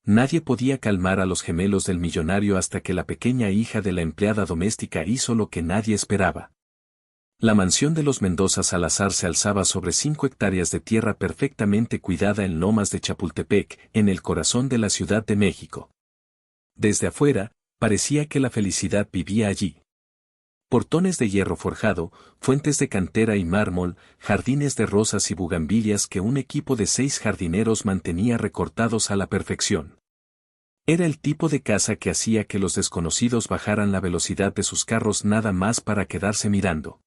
Nadie podía calmar a los gemelos del millonario hasta que la pequeña hija de la empleada doméstica hizo lo que nadie esperaba. La mansión de los Mendoza Salazar se alzaba sobre 5 hectáreas de tierra perfectamente cuidada en Lomas de Chapultepec, en el corazón de la Ciudad de México. Desde afuera, parecía que la felicidad vivía allí. Portones de hierro forjado, fuentes de cantera y mármol, jardines de rosas y bugambilias que un equipo de 6 jardineros mantenía recortados a la perfección. Era el tipo de casa que hacía que los desconocidos bajaran la velocidad de sus carros nada más para quedarse mirando.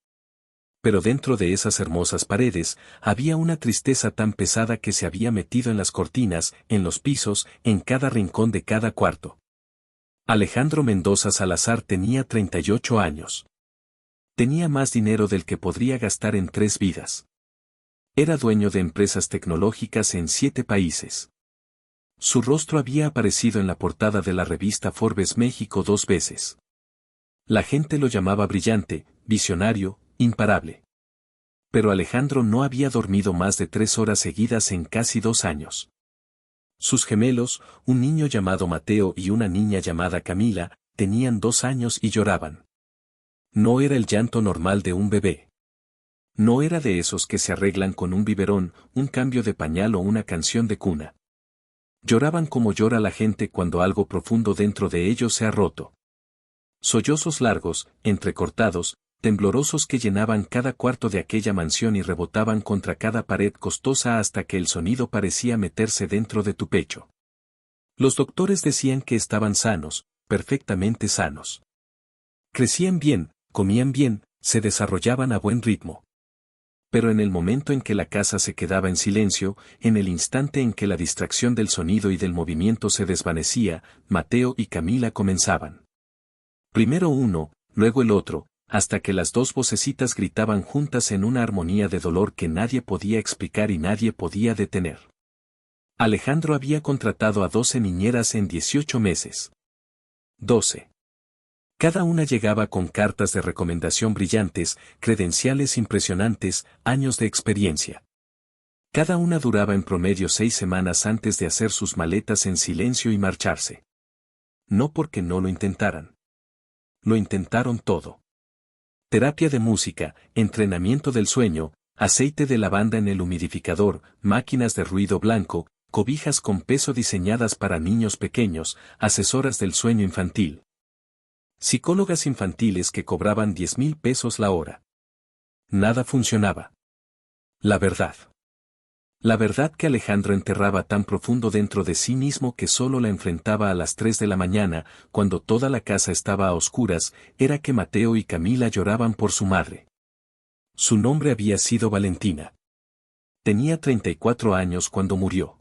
Pero dentro de esas hermosas paredes, había una tristeza tan pesada que se había metido en las cortinas, en los pisos, en cada rincón de cada cuarto. Alejandro Mendoza Salazar tenía 38 años. Tenía más dinero del que podría gastar en 3 vidas. Era dueño de empresas tecnológicas en 7 países. Su rostro había aparecido en la portada de la revista Forbes México 2 veces. La gente lo llamaba brillante, visionario, imparable. Pero Alejandro no había dormido más de 3 horas seguidas en casi 2 años. Sus gemelos, un niño llamado Mateo y una niña llamada Camila, tenían 2 años y lloraban. No era el llanto normal de un bebé. No era de esos que se arreglan con un biberón, un cambio de pañal o una canción de cuna. Lloraban como llora la gente cuando algo profundo dentro de ellos se ha roto. Sollozos largos, entrecortados, temblorosos que llenaban cada cuarto de aquella mansión y rebotaban contra cada pared costosa hasta que el sonido parecía meterse dentro de tu pecho. Los doctores decían que estaban sanos, perfectamente sanos. Crecían bien, comían bien, se desarrollaban a buen ritmo. Pero en el momento en que la casa se quedaba en silencio, en el instante en que la distracción del sonido y del movimiento se desvanecía, Mateo y Camila comenzaban. Primero uno, luego el otro, hasta que las 2 vocecitas gritaban juntas en una armonía de dolor que nadie podía explicar y nadie podía detener. Alejandro había contratado a 12 niñeras en 18 meses. 12. Cada una llegaba con cartas de recomendación brillantes, credenciales impresionantes, años de experiencia. Cada una duraba en promedio 6 semanas antes de hacer sus maletas en silencio y marcharse. No porque no lo intentaran. Lo intentaron todo. Terapia de música, entrenamiento del sueño, aceite de lavanda en el humidificador, máquinas de ruido blanco, cobijas con peso diseñadas para niños pequeños, asesoras del sueño infantil. Psicólogas infantiles que cobraban 10,000 pesos la hora. Nada funcionaba. La verdad. La verdad que Alejandro enterraba tan profundo dentro de sí mismo que solo la enfrentaba a las 3 de la mañana, cuando toda la casa estaba a oscuras, era que Mateo y Camila lloraban por su madre. Su nombre había sido Valentina. Tenía 34 años cuando murió.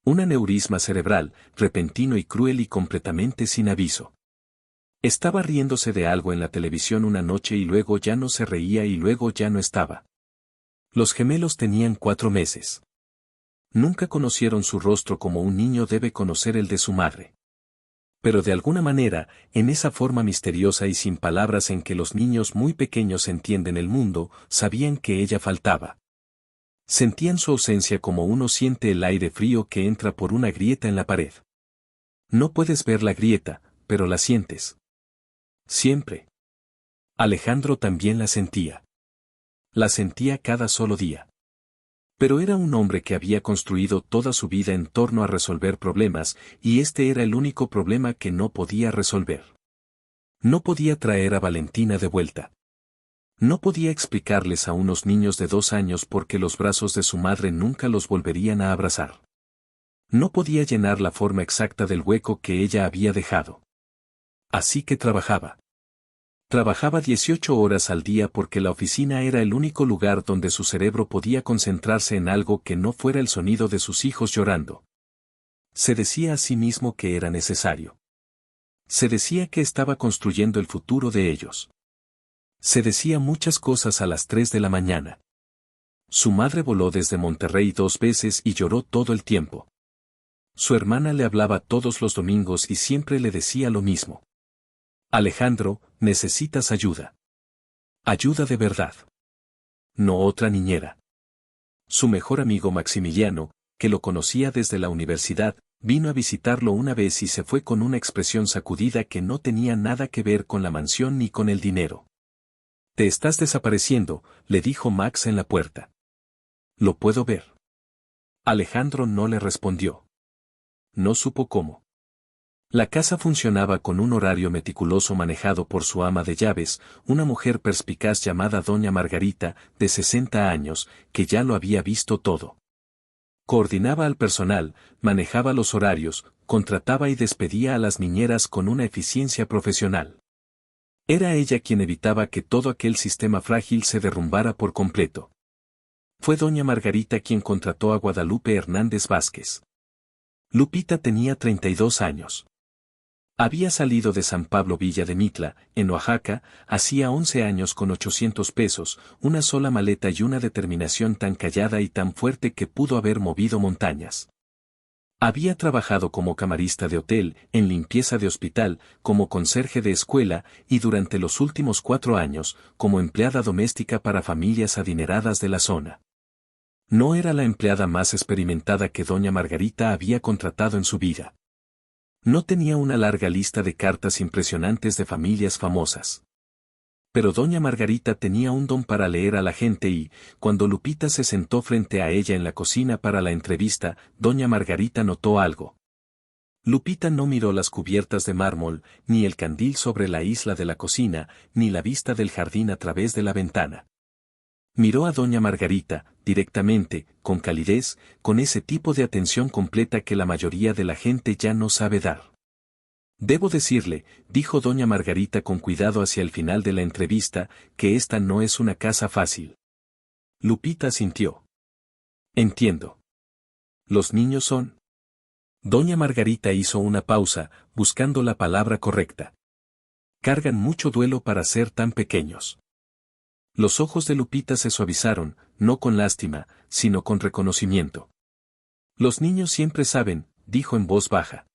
Un aneurisma cerebral, repentino y cruel y completamente sin aviso. Estaba riéndose de algo en la televisión una noche y luego ya no se reía y luego ya no estaba. Los gemelos tenían 4 meses. Nunca conocieron su rostro como un niño debe conocer el de su madre. Pero de alguna manera, en esa forma misteriosa y sin palabras en que los niños muy pequeños entienden el mundo, sabían que ella faltaba. Sentían su ausencia como uno siente el aire frío que entra por una grieta en la pared. No puedes ver la grieta, pero la sientes. Siempre. Alejandro también la sentía. La sentía cada solo día. Pero era un hombre que había construido toda su vida en torno a resolver problemas, y este era el único problema que no podía resolver. No podía traer a Valentina de vuelta. No podía explicarles a unos niños de 2 años por qué los brazos de su madre nunca los volverían a abrazar. No podía llenar la forma exacta del hueco que ella había dejado. Así que trabajaba. Trabajaba 18 horas al día porque la oficina era el único lugar donde su cerebro podía concentrarse en algo que no fuera el sonido de sus hijos llorando. Se decía a sí mismo que era necesario. Se decía que estaba construyendo el futuro de ellos. Se decía muchas cosas a las 3 de la mañana. Su madre voló desde Monterrey 2 veces y lloró todo el tiempo. Su hermana le hablaba todos los domingos y siempre le decía lo mismo. Alejandro, necesitas ayuda. Ayuda de verdad. No otra niñera. Su mejor amigo Maximiliano, que lo conocía desde la universidad, Vino a visitarlo una vez y se fue con una expresión sacudida que no tenía nada que ver con la mansión ni con el dinero. Te estás desapareciendo, le dijo Max en la puerta. ¿Lo puedo ver? Alejandro no le respondió. No supo cómo. La casa funcionaba con un horario meticuloso manejado por su ama de llaves, una mujer perspicaz llamada Doña Margarita, de 60 años, que ya lo había visto todo. Coordinaba al personal, manejaba los horarios, contrataba y despedía a las niñeras con una eficiencia profesional. Era ella quien evitaba que todo aquel sistema frágil se derrumbara por completo. Fue doña Margarita quien contrató a Guadalupe Hernández Vázquez. Lupita tenía 32 años. Había salido de San Pablo Villa de Mitla, en Oaxaca, hacía 11 años con 800 pesos, una sola maleta y una determinación tan callada y tan fuerte que pudo haber movido montañas. Había trabajado como camarista de hotel, en limpieza de hospital, como conserje de escuela y durante los últimos 4 años, como empleada doméstica para familias adineradas de la zona. No era la empleada más experimentada que doña Margarita había contratado en su vida. No tenía una larga lista de cartas impresionantes de familias famosas. Pero doña Margarita tenía un don para leer a la gente y, cuando Lupita se sentó frente a ella en la cocina para la entrevista, doña Margarita notó algo. Lupita no miró las cubiertas de mármol, ni el candil sobre la isla de la cocina, ni la vista del jardín a través de la ventana. Miró a doña Margarita, directamente, con calidez, con ese tipo de atención completa que la mayoría de la gente ya no sabe dar. Debo decirle, dijo doña Margarita con cuidado hacia el final de la entrevista, que esta no es una casa fácil. Lupita asintió. Entiendo. ¿Los niños son? Doña Margarita hizo una pausa, buscando la palabra correcta. Cargan mucho duelo para ser tan pequeños. Los ojos de Lupita se suavizaron, no con lástima, sino con reconocimiento. Los niños siempre saben, dijo en voz baja.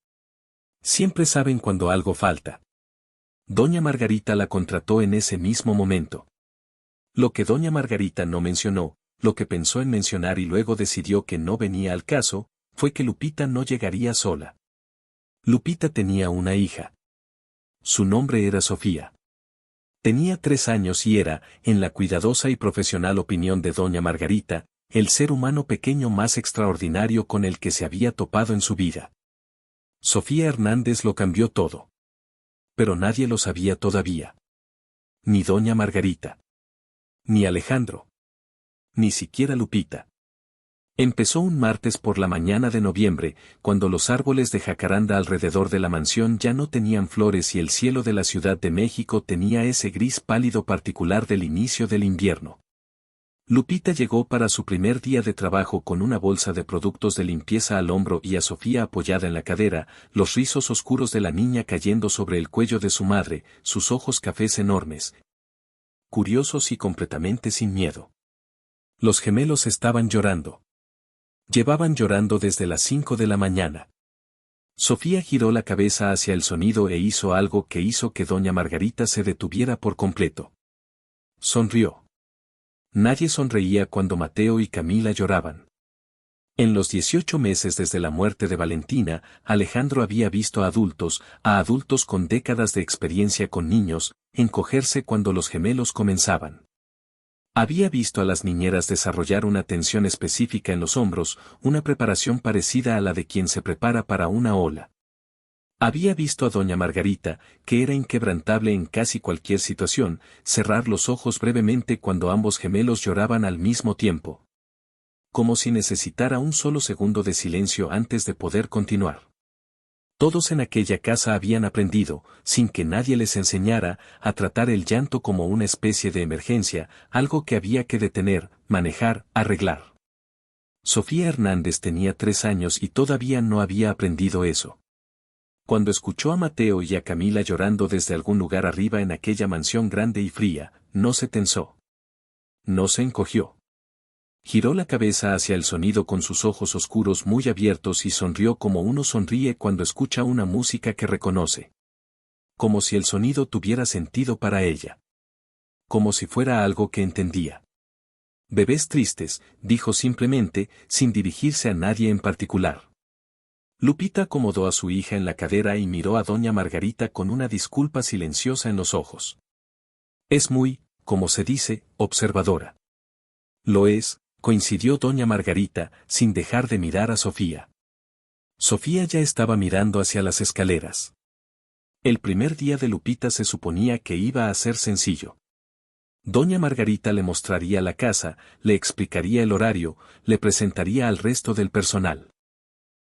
Siempre saben cuando algo falta. Doña Margarita la contrató en ese mismo momento. Lo que doña Margarita no mencionó, lo que pensó en mencionar y luego decidió que no venía al caso, fue que Lupita no llegaría sola. Lupita tenía una hija. Su nombre era Sofía. Tenía 3 años y era, en la cuidadosa y profesional opinión de doña Margarita, el ser humano pequeño más extraordinario con el que se había topado en su vida. Sofía Hernández lo cambió todo. Pero nadie lo sabía todavía. Ni doña Margarita. Ni Alejandro. Ni siquiera Lupita. Empezó un martes por la mañana de noviembre, cuando los árboles de jacaranda alrededor de la mansión ya no tenían flores y el cielo de la Ciudad de México tenía ese gris pálido particular del inicio del invierno. Lupita llegó para su primer día de trabajo con una bolsa de productos de limpieza al hombro y a Sofía apoyada en la cadera, los rizos oscuros de la niña cayendo sobre el cuello de su madre, sus ojos cafés enormes, curiosos y completamente sin miedo. Los gemelos estaban llorando. Llevaban llorando desde las 5 de la mañana. Sofía giró la cabeza hacia el sonido e hizo algo que hizo que doña Margarita se detuviera por completo. Sonrió. Nadie sonreía cuando Mateo y Camila lloraban. En los 18 meses desde la muerte de Valentina, Alejandro había visto a adultos con décadas de experiencia con niños, encogerse cuando los gemelos comenzaban. Había visto a las niñeras desarrollar una tensión específica en los hombros, una preparación parecida a la de quien se prepara para una ola. Había visto a doña Margarita, que era inquebrantable en casi cualquier situación, cerrar los ojos brevemente cuando ambos gemelos lloraban al mismo tiempo. Como si necesitara un solo segundo de silencio antes de poder continuar. Todos en aquella casa habían aprendido, sin que nadie les enseñara, a tratar el llanto como una especie de emergencia, algo que había que detener, manejar, arreglar. Sofía Hernández tenía 3 años y todavía no había aprendido eso. Cuando escuchó a Mateo y a Camila llorando desde algún lugar arriba en aquella mansión grande y fría, no se tensó. No se encogió. Giró la cabeza hacia el sonido con sus ojos oscuros muy abiertos y sonrió como uno sonríe cuando escucha una música que reconoce. Como si el sonido tuviera sentido para ella. Como si fuera algo que entendía. Bebés tristes, dijo simplemente, sin dirigirse a nadie en particular. Lupita acomodó a su hija en la cadera y miró a doña Margarita con una disculpa silenciosa en los ojos. Es muy, como se dice, observadora. Lo es, coincidió doña Margarita, sin dejar de mirar a Sofía. Sofía ya estaba mirando hacia las escaleras. El primer día de Lupita se suponía que iba a ser sencillo. Doña Margarita le mostraría la casa, le explicaría el horario, le presentaría al resto del personal.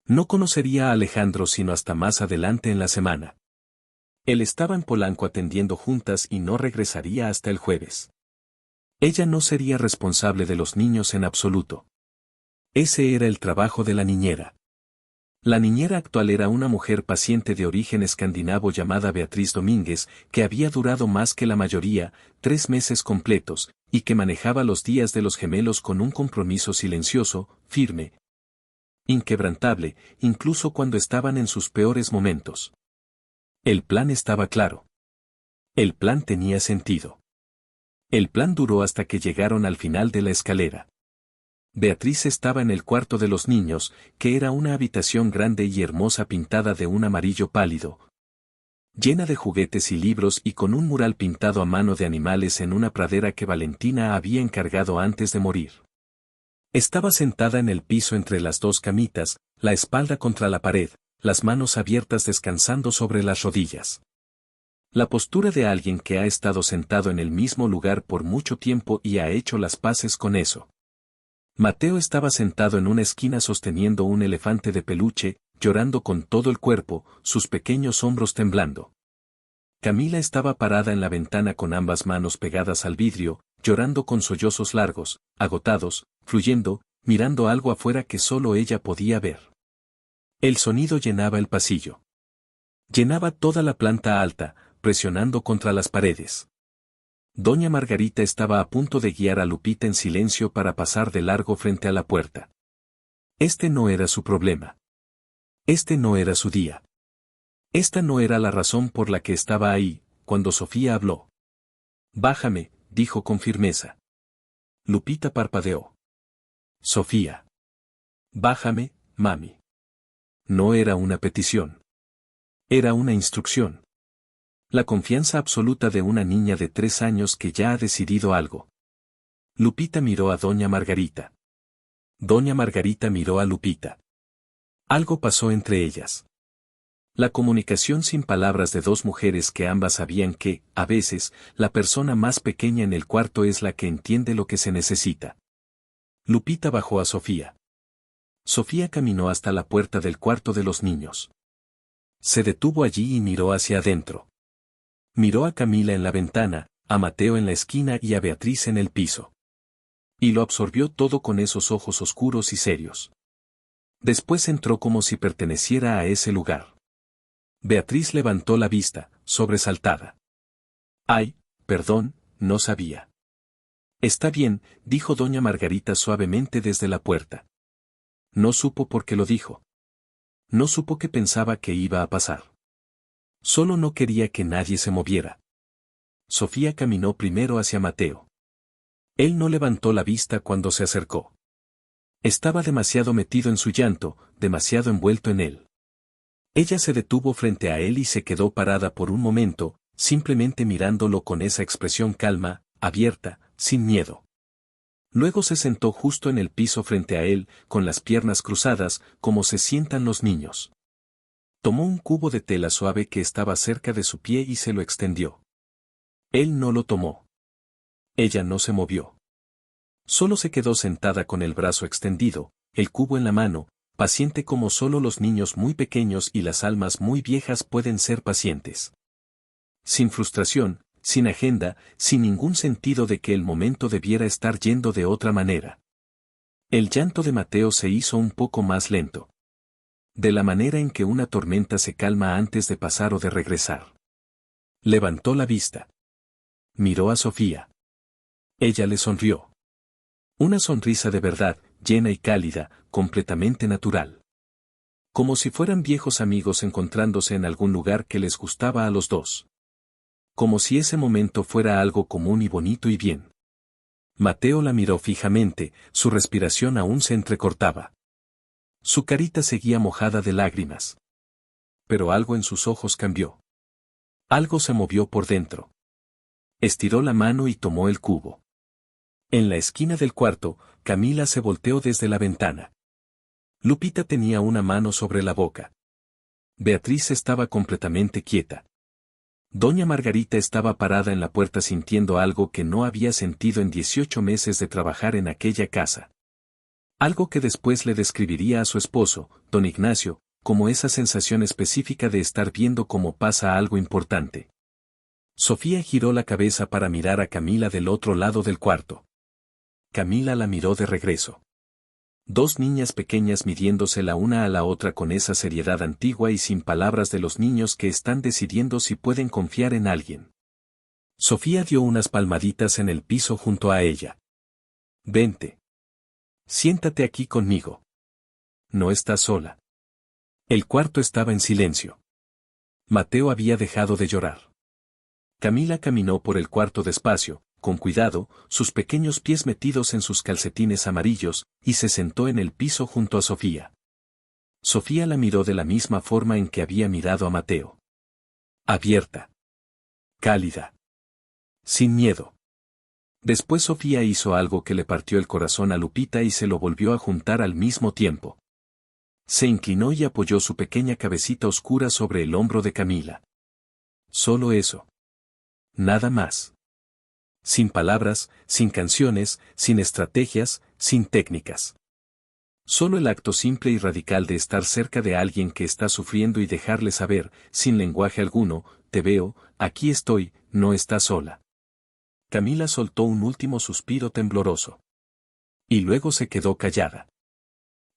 No conocería a Alejandro sino hasta más adelante en la semana. Él estaba en Polanco atendiendo juntas y no regresaría hasta el jueves. Ella no sería responsable de los niños en absoluto. Ese era el trabajo de la niñera. La niñera actual era una mujer paciente de origen escandinavo llamada Beatriz Domínguez, que había durado más que la mayoría, 3 meses completos, y que manejaba los días de los gemelos con un compromiso silencioso, firme, inquebrantable, incluso cuando estaban en sus peores momentos. El plan estaba claro. El plan tenía sentido. El plan duró hasta que llegaron al final de la escalera. Beatriz estaba en el cuarto de los niños, que era una habitación grande y hermosa pintada de un amarillo pálido, llena de juguetes y libros y con un mural pintado a mano de animales en una pradera que Valentina había encargado antes de morir. Estaba sentada en el piso entre las dos camitas, la espalda contra la pared, las manos abiertas descansando sobre las rodillas. La postura de alguien que ha estado sentado en el mismo lugar por mucho tiempo y ha hecho las paces con eso. Mateo estaba sentado en una esquina sosteniendo un elefante de peluche, llorando con todo el cuerpo, sus pequeños hombros temblando. Camila estaba parada en la ventana con ambas manos pegadas al vidrio, llorando con sollozos largos, agotados, fluyendo, mirando algo afuera que solo ella podía ver. El sonido llenaba el pasillo. Llenaba toda la planta alta, presionando contra las paredes. Doña Margarita estaba a punto de guiar a Lupita en silencio para pasar de largo frente a la puerta. Este no era su problema. Este no era su día. Esta no era la razón por la que estaba ahí, cuando Sofía habló. Bájame, dijo con firmeza. Lupita parpadeó. Sofía. Bájame, mami. No era una petición. Era una instrucción. La confianza absoluta de una niña de 3 años que ya ha decidido algo. Lupita miró a doña Margarita. Doña Margarita miró a Lupita. Algo pasó entre ellas. La comunicación sin palabras de dos mujeres que ambas sabían que, a veces, la persona más pequeña en el cuarto es la que entiende lo que se necesita. Lupita bajó a Sofía. Sofía caminó hasta la puerta del cuarto de los niños. Se detuvo allí y miró hacia adentro. Miró a Camila en la ventana, a Mateo en la esquina y a Beatriz en el piso. Y lo absorbió todo con esos ojos oscuros y serios. Después entró como si perteneciera a ese lugar. Beatriz levantó la vista, sobresaltada. Ay, perdón, no sabía. Está bien, dijo doña Margarita suavemente desde la puerta. No supo por qué lo dijo. No supo qué pensaba que iba a pasar. Solo no quería que nadie se moviera. Sofía caminó primero hacia Mateo. Él no levantó la vista cuando se acercó. Estaba demasiado metido en su llanto, demasiado envuelto en él. Ella se detuvo frente a él y se quedó parada por un momento, simplemente mirándolo con esa expresión calma, abierta, sin miedo. Luego se sentó justo en el piso frente a él, con las piernas cruzadas, como se sientan los niños. Tomó un cubo de tela suave que estaba cerca de su pie y se lo extendió. Él no lo tomó. Ella no se movió. Solo se quedó sentada con el brazo extendido, el cubo en la mano, paciente como solo los niños muy pequeños y las almas muy viejas pueden ser pacientes. Sin frustración, sin agenda, sin ningún sentido de que el momento debiera estar yendo de otra manera. El llanto de Mateo se hizo un poco más lento. De la manera en que una tormenta se calma antes de pasar o de regresar. Levantó la vista. Miró a Sofía. Ella le sonrió. Una sonrisa de verdad, llena y cálida, completamente natural. Como si fueran viejos amigos encontrándose en algún lugar que les gustaba a los dos. Como si ese momento fuera algo común y bonito y bien. Mateo la miró fijamente, su respiración aún se entrecortaba. Su carita seguía mojada de lágrimas. Pero algo en sus ojos cambió. Algo se movió por dentro. Estiró la mano y tomó el cubo. En la esquina del cuarto, Camila se volteó desde la ventana. Lupita tenía una mano sobre la boca. Beatriz estaba completamente quieta. Doña Margarita estaba parada en la puerta sintiendo algo que no había sentido en 18 meses de trabajar en aquella casa. Algo que después le describiría a su esposo, don Ignacio, como esa sensación específica de estar viendo cómo pasa algo importante. Sofía giró la cabeza para mirar a Camila del otro lado del cuarto. Camila la miró de regreso. Dos niñas pequeñas midiéndose la una a la otra con esa seriedad antigua y sin palabras de los niños que están decidiendo si pueden confiar en alguien. Sofía dio unas palmaditas en el piso junto a ella. Vente. Siéntate aquí conmigo. No estás sola. El cuarto estaba en silencio. Mateo había dejado de llorar. Camila caminó por el cuarto despacio, con cuidado, sus pequeños pies metidos en sus calcetines amarillos, y se sentó en el piso junto a Sofía. Sofía la miró de la misma forma en que había mirado a Mateo. Abierta. Cálida. Sin miedo. Después Sofía hizo algo que le partió el corazón a Lupita y se lo volvió a juntar al mismo tiempo. Se inclinó y apoyó su pequeña cabecita oscura sobre el hombro de Camila. Solo eso. Nada más. Sin palabras, sin canciones, sin estrategias, sin técnicas. Solo el acto simple y radical de estar cerca de alguien que está sufriendo y dejarle saber, sin lenguaje alguno, te veo, aquí estoy, no estás sola. Camila soltó un último suspiro tembloroso. Y luego se quedó callada.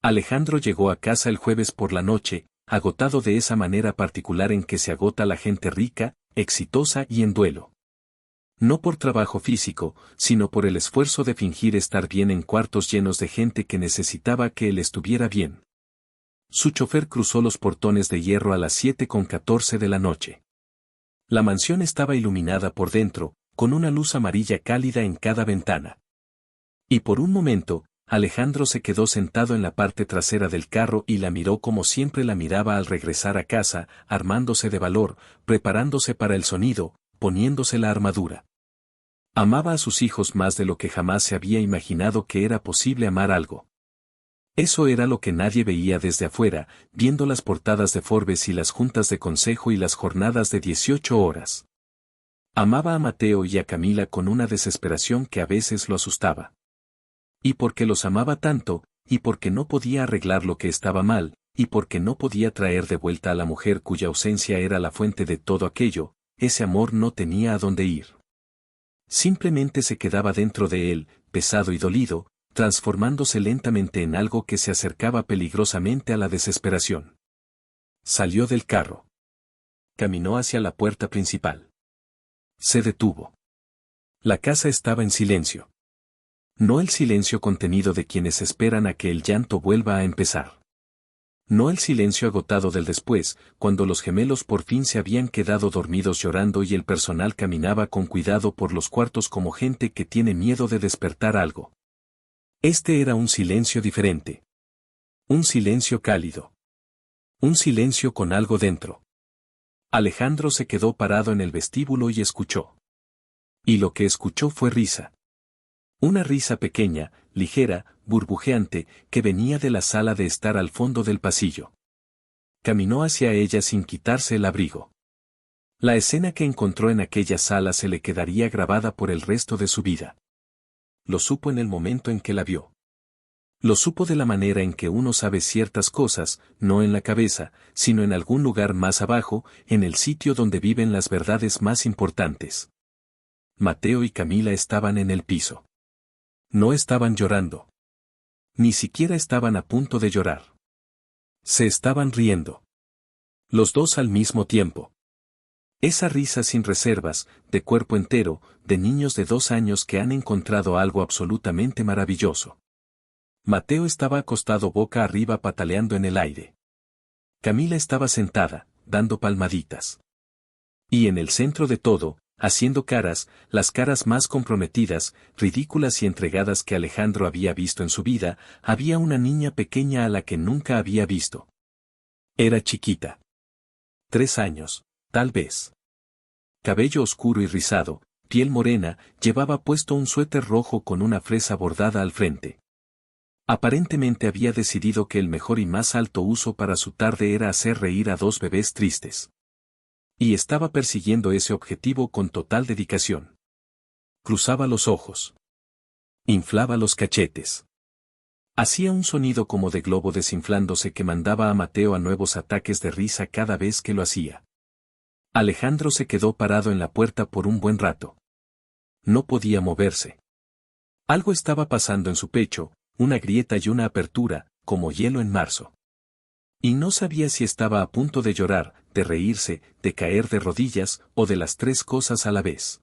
Alejandro llegó a casa el jueves por la noche, agotado de esa manera particular en que se agota la gente rica, exitosa y en duelo. No por trabajo físico, sino por el esfuerzo de fingir estar bien en cuartos llenos de gente que necesitaba que él estuviera bien. Su chofer cruzó los portones de hierro a las 7:14 de la noche. La mansión estaba iluminada por dentro, con una luz amarilla cálida en cada ventana. Y por un momento, Alejandro se quedó sentado en la parte trasera del carro y la miró como siempre la miraba al regresar a casa, armándose de valor, preparándose para el sonido, poniéndose la armadura. Amaba a sus hijos más de lo que jamás se había imaginado que era posible amar algo. Eso era lo que nadie veía desde afuera, viendo las portadas de Forbes y las juntas de consejo y las jornadas de 18 horas. Amaba a Mateo y a Camila con una desesperación que a veces lo asustaba. Y porque los amaba tanto, y porque no podía arreglar lo que estaba mal, y porque no podía traer de vuelta a la mujer cuya ausencia era la fuente de todo aquello, ese amor no tenía a dónde ir. Simplemente se quedaba dentro de él, pesado y dolido, transformándose lentamente en algo que se acercaba peligrosamente a la desesperación. Salió del carro. Caminó hacia la puerta principal. Se detuvo. La casa estaba en silencio. No el silencio contenido de quienes esperan a que el llanto vuelva a empezar. No el silencio agotado del después, cuando los gemelos por fin se habían quedado dormidos llorando y el personal caminaba con cuidado por los cuartos como gente que tiene miedo de despertar algo. Este era un silencio diferente. Un silencio cálido. Un silencio con algo dentro. Alejandro se quedó parado en el vestíbulo y escuchó. Y lo que escuchó fue risa. Una risa pequeña, ligera, burbujeante, que venía de la sala de estar al fondo del pasillo. Caminó hacia ella sin quitarse el abrigo. La escena que encontró en aquella sala se le quedaría grabada por el resto de su vida. Lo supo en el momento en que la vio. Lo supo de la manera en que uno sabe ciertas cosas, no en la cabeza, sino en algún lugar más abajo, en el sitio donde viven las verdades más importantes. Mateo y Camila estaban en el piso. No estaban llorando. Ni siquiera estaban a punto de llorar. Se estaban riendo. Los dos al mismo tiempo. Esa risa sin reservas, de cuerpo entero, de niños de 2 años que han encontrado algo absolutamente maravilloso. Mateo estaba acostado boca arriba pataleando en el aire. Camila estaba sentada, dando palmaditas. Y en el centro de todo, haciendo caras, las caras más comprometidas, ridículas y entregadas que Alejandro había visto en su vida, había una niña pequeña a la que nunca había visto. Era chiquita. 3 años, tal vez. Cabello oscuro y rizado, piel morena, llevaba puesto un suéter rojo con una fresa bordada al frente. Aparentemente había decidido que el mejor y más alto uso para su tarde era hacer reír a 2 bebés tristes. Y estaba persiguiendo ese objetivo con total dedicación. Cruzaba los ojos. Inflaba los cachetes. Hacía un sonido como de globo desinflándose que mandaba a Mateo a nuevos ataques de risa cada vez que lo hacía. Alejandro se quedó parado en la puerta por un buen rato. No podía moverse. Algo estaba pasando en su pecho, una grieta y una apertura, como hielo en marzo. Y no sabía si estaba a punto de llorar, de reírse, de caer de rodillas, o de las 3 cosas a la vez.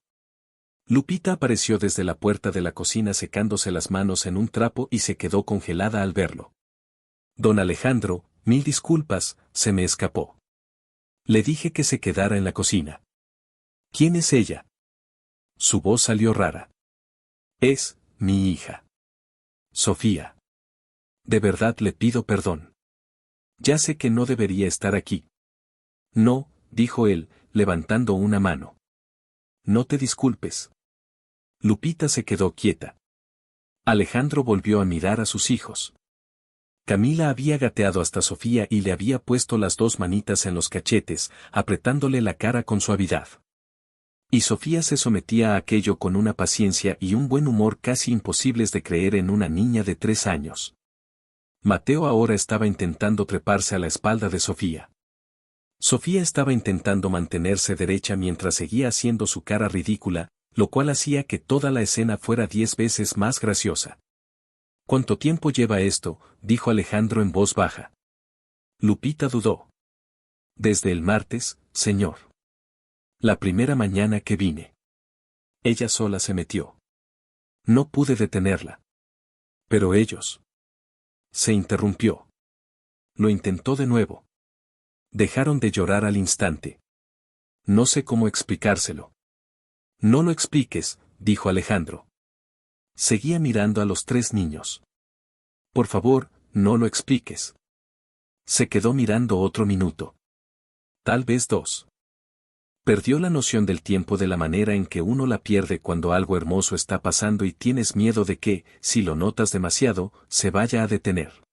Lupita apareció desde la puerta de la cocina secándose las manos en un trapo y se quedó congelada al verlo. Don Alejandro, 1000 disculpas, se me escapó. Le dije que se quedara en la cocina. ¿Quién es ella? Su voz salió rara. Es, mi hija. Sofía. De verdad le pido perdón. Ya sé que no debería estar aquí. No, dijo él, levantando una mano. No te disculpes. Lupita se quedó quieta. Alejandro volvió a mirar a sus hijos. Camila había gateado hasta Sofía y le había puesto las 2 manitas en los cachetes, apretándole la cara con suavidad. Y Sofía se sometía a aquello con una paciencia y un buen humor casi imposibles de creer en una niña de 3 años. Mateo ahora estaba intentando treparse a la espalda de Sofía. Sofía estaba intentando mantenerse derecha mientras seguía haciendo su cara ridícula, lo cual hacía que toda la escena fuera 10 veces más graciosa. ¿Cuánto tiempo lleva esto?, dijo Alejandro en voz baja. Lupita dudó. Desde el martes, señor. La primera mañana que vine. Ella sola se metió. No pude detenerla. Pero ellos. Se interrumpió. Lo intentó de nuevo. Dejaron de llorar al instante. No sé cómo explicárselo. No lo expliques, dijo Alejandro. Seguía mirando a los 3 niños. Por favor, no lo expliques. Se quedó mirando otro minuto. Tal vez 2. Perdió la noción del tiempo de la manera en que uno la pierde cuando algo hermoso está pasando y tienes miedo de que, si lo notas demasiado, se vaya a detener.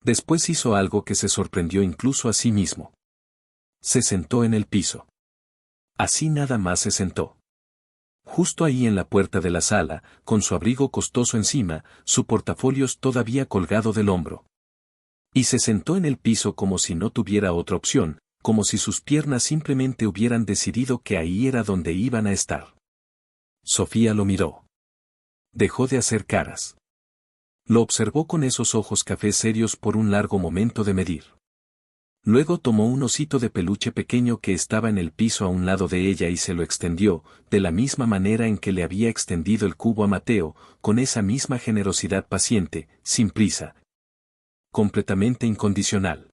Después hizo algo que se sorprendió incluso a sí mismo. Se sentó en el piso. Así nada más se sentó. Justo ahí en la puerta de la sala, con su abrigo costoso encima, su portafolios todavía colgado del hombro. Y se sentó en el piso como si no tuviera otra opción, como si sus piernas simplemente hubieran decidido que ahí era donde iban a estar. Sofía lo miró. Dejó de hacer caras. Lo observó con esos ojos café serios por un largo momento de medir. Luego tomó un osito de peluche pequeño que estaba en el piso a un lado de ella y se lo extendió, de la misma manera en que le había extendido el cubo a Mateo, con esa misma generosidad paciente, sin prisa. Completamente incondicional.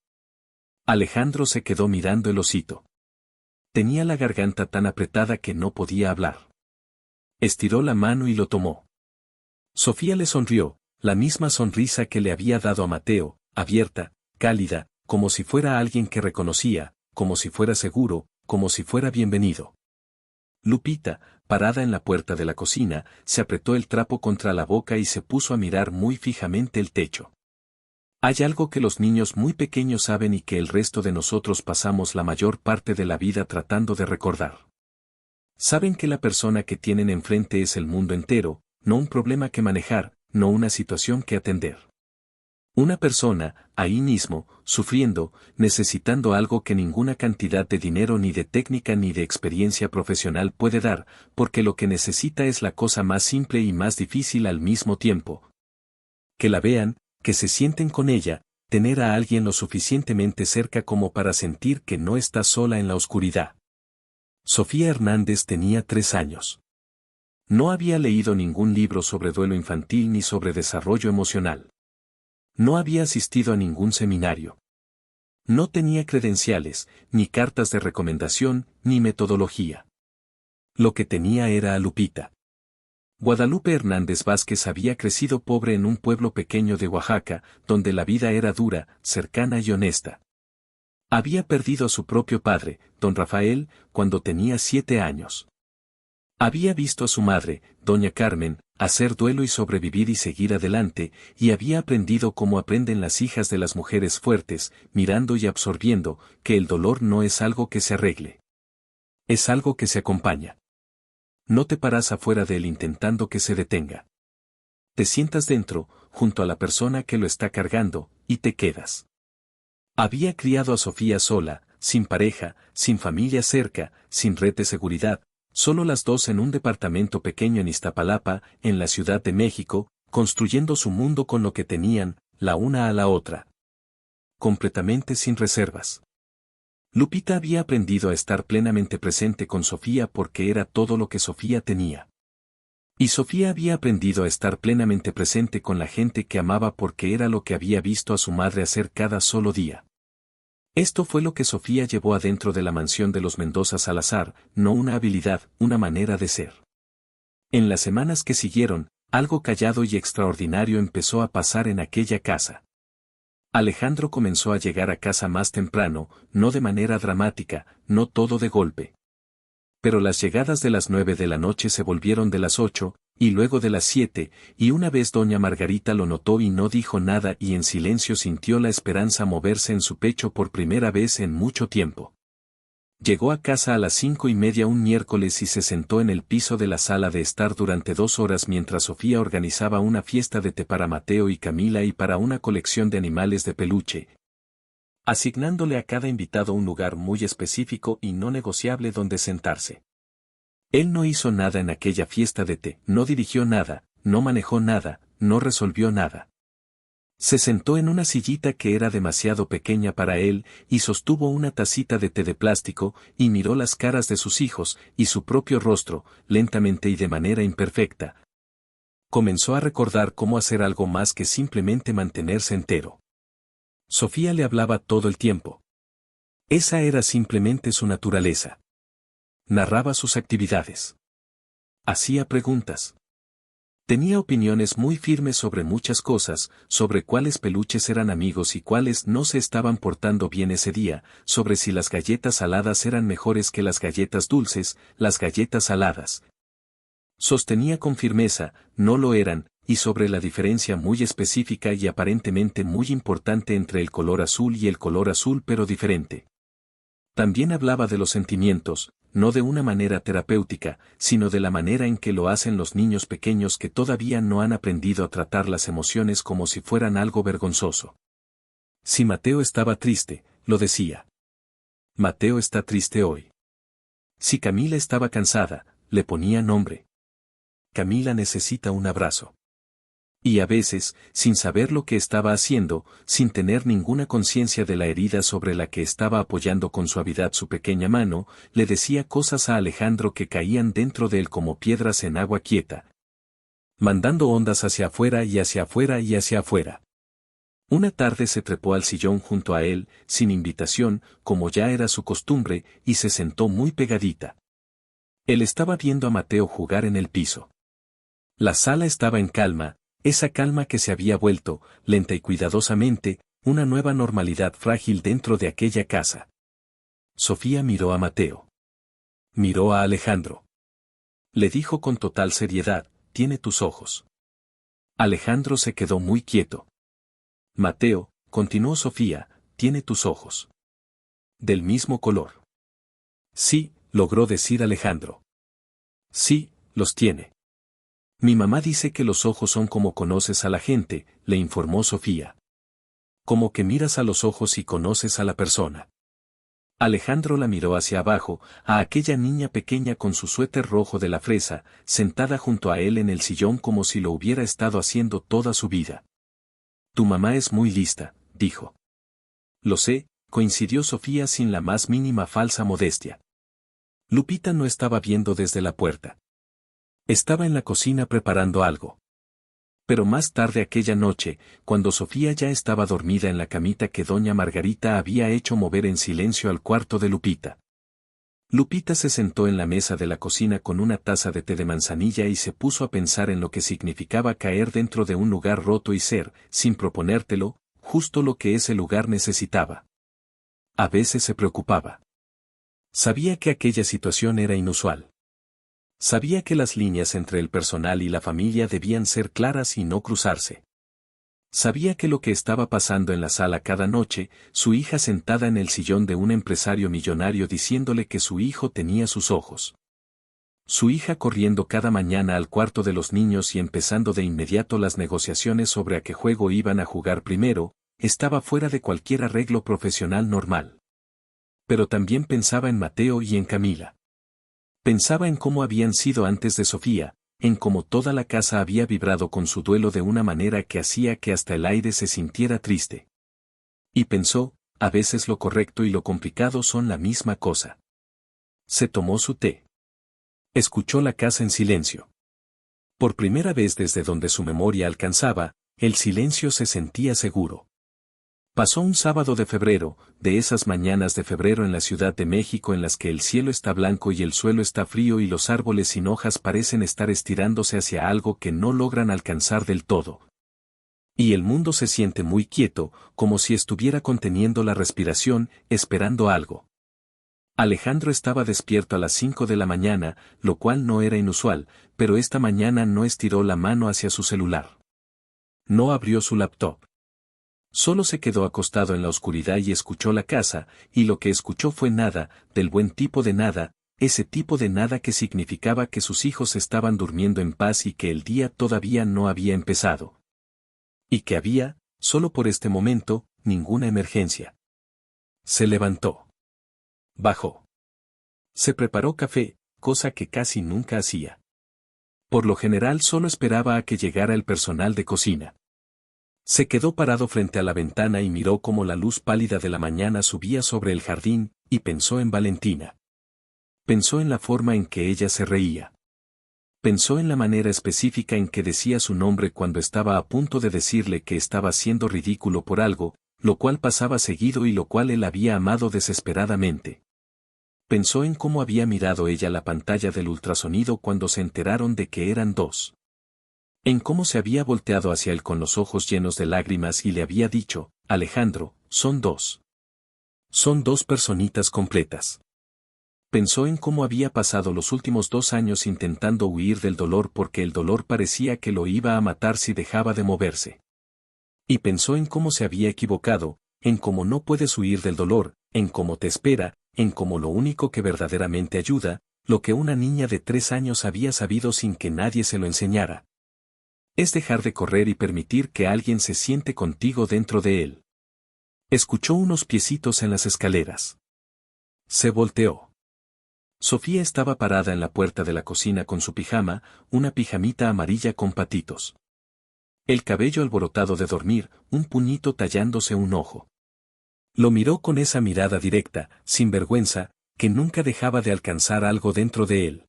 Alejandro se quedó mirando el osito. Tenía la garganta tan apretada que no podía hablar. Estiró la mano y lo tomó. Sofía le sonrió, la misma sonrisa que le había dado a Mateo, abierta, cálida, como si fuera alguien que reconocía, como si fuera seguro, como si fuera bienvenido. Lupita, parada en la puerta de la cocina, se apretó el trapo contra la boca y se puso a mirar muy fijamente el techo. Hay algo que los niños muy pequeños saben y que el resto de nosotros pasamos la mayor parte de la vida tratando de recordar. Saben que la persona que tienen enfrente es el mundo entero, no un problema que manejar, no una situación que atender. Una persona, ahí mismo, sufriendo, necesitando algo que ninguna cantidad de dinero ni de técnica ni de experiencia profesional puede dar, porque lo que necesita es la cosa más simple y más difícil al mismo tiempo. Que la vean, que se sienten con ella, tener a alguien lo suficientemente cerca como para sentir que no está sola en la oscuridad. Sofía Hernández tenía 3 años. No había leído ningún libro sobre duelo infantil ni sobre desarrollo emocional. No había asistido a ningún seminario. No tenía credenciales, ni cartas de recomendación, ni metodología. Lo que tenía era a Lupita. Guadalupe Hernández Vázquez había crecido pobre en un pueblo pequeño de Oaxaca, donde la vida era dura, cercana y honesta. Había perdido a su propio padre, don Rafael, cuando tenía 7 años. Había visto a su madre, doña Carmen, hacer duelo y sobrevivir y seguir adelante, y había aprendido cómo aprenden las hijas de las mujeres fuertes, mirando y absorbiendo, que el dolor no es algo que se arregle. Es algo que se acompaña. No te paras afuera de él intentando que se detenga. Te sientas dentro, junto a la persona que lo está cargando, y te quedas. Había criado a Sofía sola, sin pareja, sin familia cerca, sin red de seguridad, solo las dos en un departamento pequeño en Iztapalapa, en la Ciudad de México, construyendo su mundo con lo que tenían, la una a la otra. Completamente sin reservas. Lupita había aprendido a estar plenamente presente con Sofía porque era todo lo que Sofía tenía. Y Sofía había aprendido a estar plenamente presente con la gente que amaba porque era lo que había visto a su madre hacer cada solo día. Esto fue lo que Sofía llevó adentro de la mansión de los Mendoza Salazar, no una habilidad, una manera de ser. En las semanas que siguieron, algo callado y extraordinario empezó a pasar en aquella casa. Alejandro comenzó a llegar a casa más temprano, no de manera dramática, no todo de golpe. Pero las llegadas de las 9 de la noche se volvieron de las 8, y luego de las 7, y una vez doña Margarita lo notó y no dijo nada y en silencio sintió la esperanza moverse en su pecho por primera vez en mucho tiempo. Llegó a casa a las 5:30 un miércoles y se sentó en el piso de la sala de estar durante 2 horas mientras Sofía organizaba una fiesta de té para Mateo y Camila y para una colección de animales de peluche, asignándole a cada invitado un lugar muy específico y no negociable donde sentarse. Él no hizo nada en aquella fiesta de té, no dirigió nada, no manejó nada, no resolvió nada. Se sentó en una sillita que era demasiado pequeña para él, y sostuvo una tacita de té de plástico, y miró las caras de sus hijos, y su propio rostro, lentamente y de manera imperfecta. Comenzó a recordar cómo hacer algo más que simplemente mantenerse entero. Sofía le hablaba todo el tiempo. Esa era simplemente su naturaleza. Narraba sus actividades. Hacía preguntas. Tenía opiniones muy firmes sobre muchas cosas, sobre cuáles peluches eran amigos y cuáles no se estaban portando bien ese día, sobre si las galletas saladas eran mejores que las galletas dulces, las galletas saladas. Sostenía con firmeza, no lo eran, y sobre la diferencia muy específica y aparentemente muy importante entre el color azul y el color azul pero diferente. También hablaba de los sentimientos, no de una manera terapéutica, sino de la manera en que lo hacen los niños pequeños que todavía no han aprendido a tratar las emociones como si fueran algo vergonzoso. Si Mateo estaba triste, lo decía. Mateo está triste hoy. Si Camila estaba cansada, le ponía nombre. Camila necesita un abrazo. Y a veces, sin saber lo que estaba haciendo, sin tener ninguna conciencia de la herida sobre la que estaba apoyando con suavidad su pequeña mano, le decía cosas a Alejandro que caían dentro de él como piedras en agua quieta, mandando ondas hacia afuera y hacia afuera y hacia afuera. Una tarde se trepó al sillón junto a él, sin invitación, como ya era su costumbre, y se sentó muy pegadita. Él estaba viendo a Mateo jugar en el piso. La sala estaba en calma, esa calma que se había vuelto, lenta y cuidadosamente, una nueva normalidad frágil dentro de aquella casa. Sofía miró a Mateo. Miró a Alejandro. Le dijo con total seriedad, tiene tus ojos. Alejandro se quedó muy quieto. Mateo, continuó Sofía, tiene tus ojos. Del mismo color. Sí, logró decir Alejandro. Sí, los tiene. Mi mamá dice que los ojos son como conoces a la gente, le informó Sofía. Como que miras a los ojos y conoces a la persona. Alejandro la miró hacia abajo, a aquella niña pequeña con su suéter rojo de la fresa, sentada junto a él en el sillón como si lo hubiera estado haciendo toda su vida. Tu mamá es muy lista, dijo. Lo sé, coincidió Sofía sin la más mínima falsa modestia. Lupita no estaba viendo desde la puerta. Estaba en la cocina preparando algo. Pero más tarde aquella noche, cuando Sofía ya estaba dormida en la camita que doña Margarita había hecho mover en silencio al cuarto de Lupita. Lupita se sentó en la mesa de la cocina con una taza de té de manzanilla y se puso a pensar en lo que significaba caer dentro de un lugar roto y ser, sin proponértelo, justo lo que ese lugar necesitaba. A veces se preocupaba. Sabía que aquella situación era inusual. Sabía que las líneas entre el personal y la familia debían ser claras y no cruzarse. Sabía que lo que estaba pasando en la sala cada noche, su hija sentada en el sillón de un empresario millonario diciéndole que su hijo tenía sus ojos. Su hija corriendo cada mañana al cuarto de los niños y empezando de inmediato las negociaciones sobre a qué juego iban a jugar primero, estaba fuera de cualquier arreglo profesional normal. Pero también pensaba en Mateo y en Camila. Pensaba en cómo habían sido antes de Sofía, en cómo toda la casa había vibrado con su duelo de una manera que hacía que hasta el aire se sintiera triste. Y pensó, a veces lo correcto y lo complicado son la misma cosa. Se tomó su té. Escuchó la casa en silencio. Por primera vez desde donde su memoria alcanzaba, el silencio se sentía seguro. Pasó un sábado de febrero, de esas mañanas de febrero en la Ciudad de México en las que el cielo está blanco y el suelo está frío y los árboles sin hojas parecen estar estirándose hacia algo que no logran alcanzar del todo. Y el mundo se siente muy quieto, como si estuviera conteniendo la respiración, esperando algo. Alejandro estaba despierto a las 5 de la mañana, lo cual no era inusual, pero esta mañana no estiró la mano hacia su celular. No abrió su laptop. Solo se quedó acostado en la oscuridad y escuchó la casa, y lo que escuchó fue nada, del buen tipo de nada, ese tipo de nada que significaba que sus hijos estaban durmiendo en paz y que el día todavía no había empezado. Y que había, solo por este momento, ninguna emergencia. Se levantó. Bajó. Se preparó café, cosa que casi nunca hacía. Por lo general solo esperaba a que llegara el personal de cocina. Se quedó parado frente a la ventana y miró cómo la luz pálida de la mañana subía sobre el jardín, y pensó en Valentina. Pensó en la forma en que ella se reía. Pensó en la manera específica en que decía su nombre cuando estaba a punto de decirle que estaba siendo ridículo por algo, lo cual pasaba seguido y lo cual él había amado desesperadamente. Pensó en cómo había mirado ella la pantalla del ultrasonido cuando se enteraron de que eran dos. En cómo se había volteado hacia él con los ojos llenos de lágrimas y le había dicho, Alejandro, son dos. Son dos personitas completas. Pensó en cómo había pasado los últimos 2 años intentando huir del dolor porque el dolor parecía que lo iba a matar si dejaba de moverse. Y pensó en cómo se había equivocado, en cómo no puedes huir del dolor, en cómo te espera, en cómo lo único que verdaderamente ayuda, lo que una niña de 3 años había sabido sin que nadie se lo enseñara, es dejar de correr y permitir que alguien se siente contigo dentro de él. Escuchó unos piecitos en las escaleras. Se volteó. Sofía estaba parada en la puerta de la cocina con su pijama, una pijamita amarilla con patitos. El cabello alborotado de dormir, un puñito tallándose un ojo. Lo miró con esa mirada directa, sin vergüenza, que nunca dejaba de alcanzar algo dentro de él.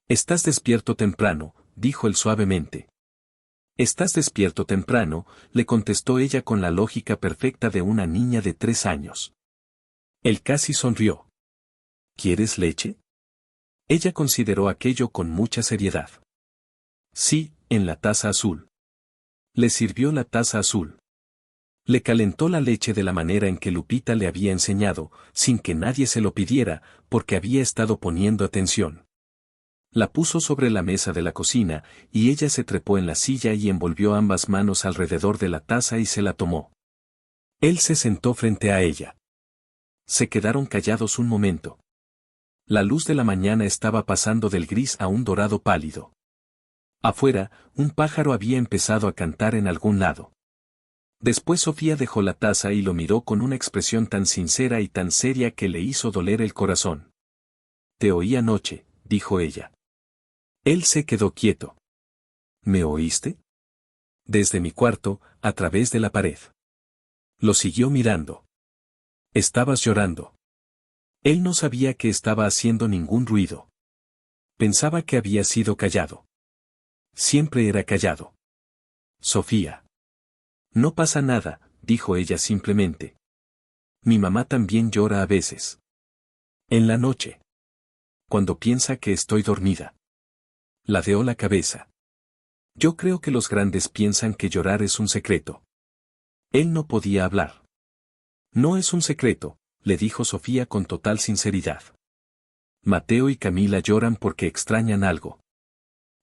«Estás despierto temprano», dijo él suavemente. «Estás despierto temprano», le contestó ella con la lógica perfecta de una niña de 3 años. Él casi sonrió. «¿Quieres leche?». Ella consideró aquello con mucha seriedad. «Sí, en la taza azul». Le sirvió la taza azul. Le calentó la leche de la manera en que Lupita le había enseñado, sin que nadie se lo pidiera, porque había estado poniendo atención. La puso sobre la mesa de la cocina, y ella se trepó en la silla y envolvió ambas manos alrededor de la taza y se la tomó. Él se sentó frente a ella. Se quedaron callados un momento. La luz de la mañana estaba pasando del gris a un dorado pálido. Afuera, un pájaro había empezado a cantar en algún lado. Después Sofía dejó la taza y lo miró con una expresión tan sincera y tan seria que le hizo doler el corazón. «Te oí anoche», dijo ella. Él se quedó quieto. «¿Me oíste?». «Desde mi cuarto, a través de la pared». Lo siguió mirando. «Estabas llorando». Él no sabía que estaba haciendo ningún ruido. Pensaba que había sido callado. Siempre era callado. «Sofía». «No pasa nada», dijo ella simplemente. «Mi mamá también llora a veces». «En la noche». Cuando piensa que estoy dormida. Ladeó la cabeza. Yo creo que los grandes piensan que llorar es un secreto. Él no podía hablar. No es un secreto, le dijo Sofía con total sinceridad. Mateo y Camila lloran porque extrañan algo.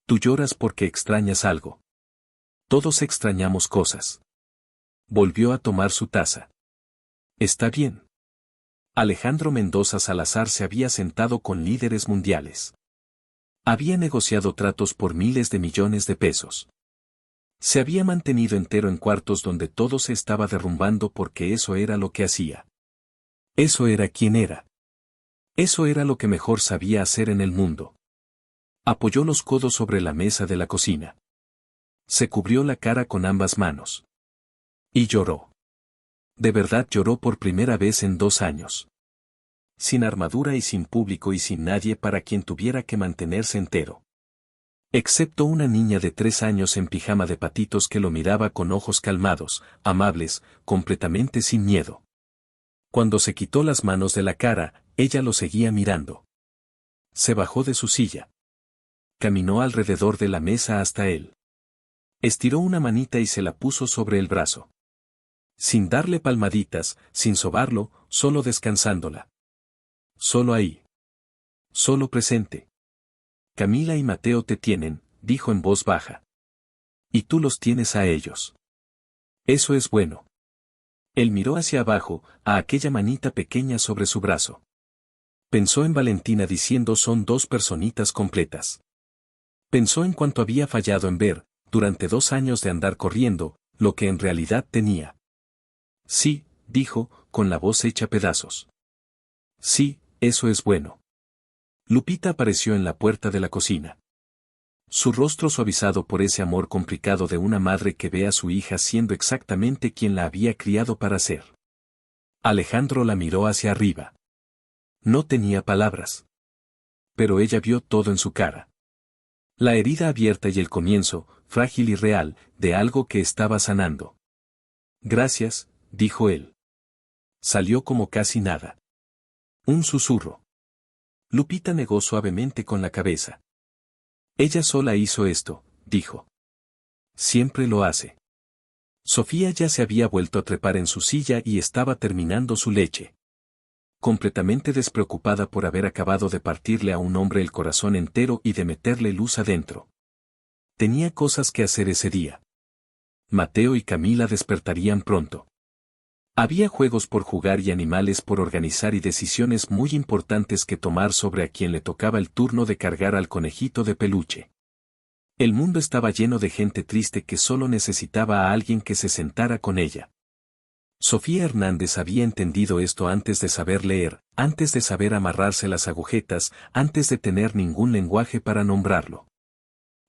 Tú lloras porque extrañas algo. Todos extrañamos cosas. Volvió a tomar su taza. Está bien. Alejandro Mendoza Salazar se había sentado con líderes mundiales. Había negociado tratos por miles de millones de pesos. Se había mantenido entero en cuartos donde todo se estaba derrumbando porque eso era lo que hacía. Eso era quien era. Eso era lo que mejor sabía hacer en el mundo. Apoyó los codos sobre la mesa de la cocina. Se cubrió la cara con ambas manos. Y lloró. De verdad lloró por primera vez en 2 años. Sin armadura y sin público y sin nadie para quien tuviera que mantenerse entero. Excepto una niña de 3 años en pijama de patitos que lo miraba con ojos calmados, amables, completamente sin miedo. Cuando se quitó las manos de la cara, ella lo seguía mirando. Se bajó de su silla. Caminó alrededor de la mesa hasta él. Estiró una manita y se la puso sobre el brazo. Sin darle palmaditas, sin sobarlo, solo descansándola. Solo ahí. Solo presente. Camila y Mateo te tienen, dijo en voz baja. Y tú los tienes a ellos. Eso es bueno. Él miró hacia abajo, a aquella manita pequeña sobre su brazo. Pensó en Valentina diciendo son 2 personitas completas. Pensó en cuánto había fallado en ver, durante 2 años de andar corriendo, lo que en realidad tenía. Sí, dijo, con la voz hecha pedazos. Sí, eso es bueno. Lupita apareció en la puerta de la cocina. Su rostro suavizado por ese amor complicado de una madre que ve a su hija siendo exactamente quien la había criado para ser. Alejandro la miró hacia arriba. No tenía palabras. Pero ella vio todo en su cara. La herida abierta y el comienzo, frágil y real, de algo que estaba sanando. Gracias, dijo él. Salió como casi nada. Un susurro. Lupita negó suavemente con la cabeza. Ella sola hizo esto, dijo. Siempre lo hace. Sofía ya se había vuelto a trepar en su silla y estaba terminando su leche. Completamente despreocupada por haber acabado de partirle a un hombre el corazón entero y de meterle luz adentro. Tenía cosas que hacer ese día. Mateo y Camila despertarían pronto. Había juegos por jugar y animales por organizar y decisiones muy importantes que tomar sobre a quien le tocaba el turno de cargar al conejito de peluche. El mundo estaba lleno de gente triste que solo necesitaba a alguien que se sentara con ella. Sofía Hernández había entendido esto antes de saber leer, antes de saber amarrarse las agujetas, antes de tener ningún lenguaje para nombrarlo.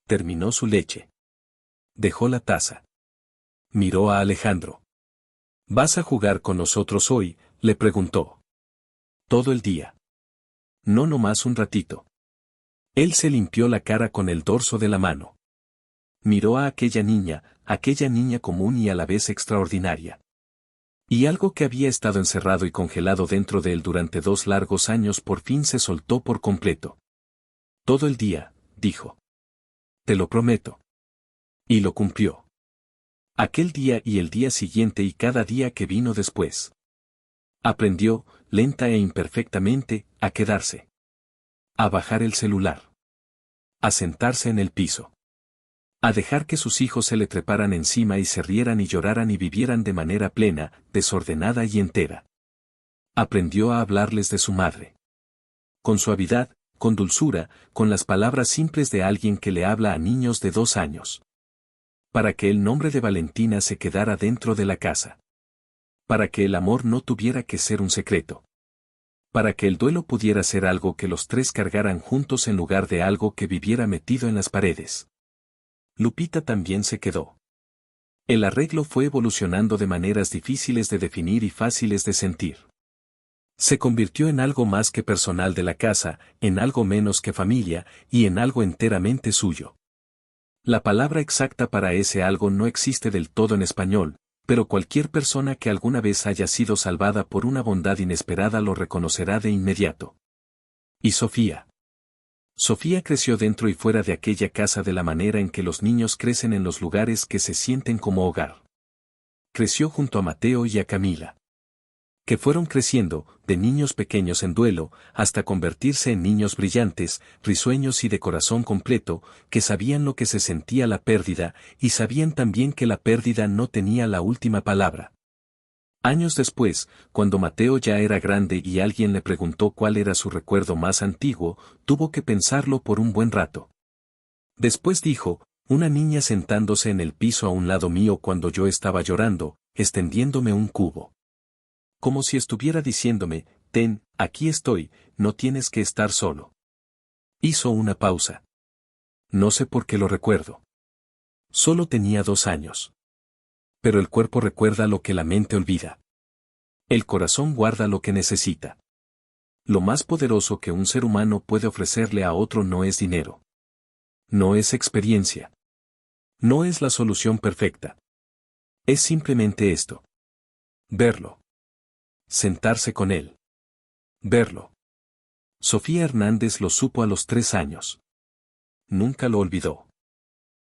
Terminó su leche. Dejó la taza. Miró a Alejandro. ¿Vas a jugar con nosotros hoy?, le preguntó. Todo el día. No nomás un ratito. Él se limpió la cara con el dorso de la mano. Miró a aquella niña común y a la vez extraordinaria. Y algo que había estado encerrado y congelado dentro de él durante 2 largos años por fin se soltó por completo. Todo el día, dijo. Te lo prometo. Y lo cumplió. Aquel día y el día siguiente y cada día que vino después. Aprendió, lenta e imperfectamente, a quedarse. A bajar el celular. A sentarse en el piso. A dejar que sus hijos se le treparan encima y se rieran y lloraran y vivieran de manera plena, desordenada y entera. Aprendió a hablarles de su madre. Con suavidad, con dulzura, con las palabras simples de alguien que le habla a niños de 2 años. Para que el nombre de Valentina se quedara dentro de la casa. Para que el amor no tuviera que ser un secreto. Para que el duelo pudiera ser algo que los 3 cargaran juntos en lugar de algo que viviera metido en las paredes. Lupita también se quedó. El arreglo fue evolucionando de maneras difíciles de definir y fáciles de sentir. Se convirtió en algo más que personal de la casa, en algo menos que familia, y en algo enteramente suyo. La palabra exacta para ese algo no existe del todo en español, pero cualquier persona que alguna vez haya sido salvada por una bondad inesperada lo reconocerá de inmediato. Y Sofía. Sofía creció dentro y fuera de aquella casa de la manera en que los niños crecen en los lugares que se sienten como hogar. Creció junto a Mateo y a Camila, que fueron creciendo, de niños pequeños en duelo, hasta convertirse en niños brillantes, risueños y de corazón completo, que sabían lo que se sentía la pérdida, y sabían también que la pérdida no tenía la última palabra. Años después, cuando Mateo ya era grande y alguien le preguntó cuál era su recuerdo más antiguo, tuvo que pensarlo por un buen rato. Después dijo, una niña sentándose en el piso a un lado mío cuando yo estaba llorando, extendiéndome un cubo. Como si estuviera diciéndome, ten, aquí estoy, no tienes que estar solo. Hizo una pausa. No sé por qué lo recuerdo. Solo tenía 2 años. Pero el cuerpo recuerda lo que la mente olvida. El corazón guarda lo que necesita. Lo más poderoso que un ser humano puede ofrecerle a otro no es dinero. No es experiencia. No es la solución perfecta. Es simplemente esto. Verlo. Sentarse con él. Verlo. Sofía Hernández lo supo a los 3 años. Nunca lo olvidó.